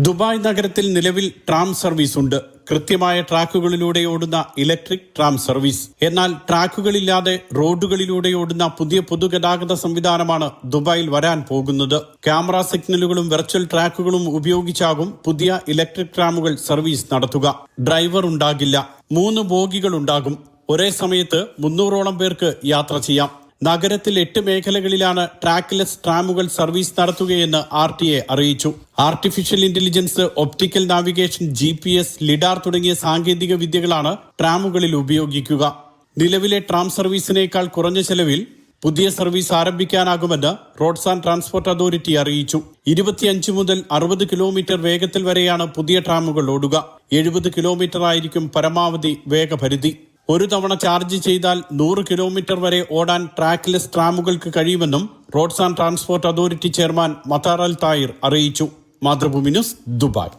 Dubai നഗരത്തിൽ നിലവിൽ tram service ഉണ്ട്. കൃത്യമായ ട്രാക്കുകളിലൂടെ ഓടുന്ന ഇലക്ട്രിക് ട്രാം സർവീസ്. എന്നാൽ ട്രാക്കുകളില്ലാതെ റോഡുകളിലൂടെ ഓടുന്ന പുതിയ പൊതുഗതാഗത സംവിധാനമാണ് ദുബായിൽ വരാൻ പോകുന്നത്. ക്യാമറ സിഗ്നലുകളും വെർച്വൽ ട്രാക്കുകളും ഉപയോഗിച്ചാകും പുതിയ ഇലക്ട്രിക് ട്രാമുകൾ സർവീസ് നടത്തുക. ഡ്രൈവർ ഉണ്ടാകില്ല. 3 ബോഗികൾ ഉണ്ടാകും. ഒരേ സമയത്ത് 300ഓളം പേർക്ക് യാത്ര ചെയ്യാം. നഗരത്തിൽ 8 മേഖലകളിലാണ് ട്രാക്ക്ലെസ് ട്രാമുകൾ സർവീസ് നടത്തുകയെന്ന് RTA അറിയിച്ചു. Artificial intelligence, optical navigation, GPS, lidar തുടങ്ങിയ സാങ്കേതിക വിദ്യകളാണ് ട്രാമുകളിൽ ഉപയോഗിക്കുക. നിലവിലെ ട്രാം സർവീസിനേക്കാൾ കുറഞ്ഞ ചെലവിൽ പുതിയ സർവീസ് ആരംഭിക്കാനാകുമെന്ന് റോഡ്സ് ആൻഡ് ട്രാൻസ്പോർട്ട് അതോറിറ്റി അറിയിച്ചു. 25 മുതൽ 60 കിലോമീറ്റർ വേഗത്തിൽ വരെയാണ് പുതിയ ട്രാമുകൾ ഓടുക. 70 കിലോമീറ്റർ ആയിരിക്കും പരമാവധി വേഗപരിധി. ഒരു തവണ ചാർജ് ചെയ്താൽ 100 കിലോമീറ്റർ വരെ ഓടാൻ ട്രാക്ക്ലെസ് ട്രാമുകൾക്ക് കഴിയുമെന്നും roads and transport authority chairman Mattar Al Tahir അറിയിച്ചു. Mathrubhumi news, Dubai.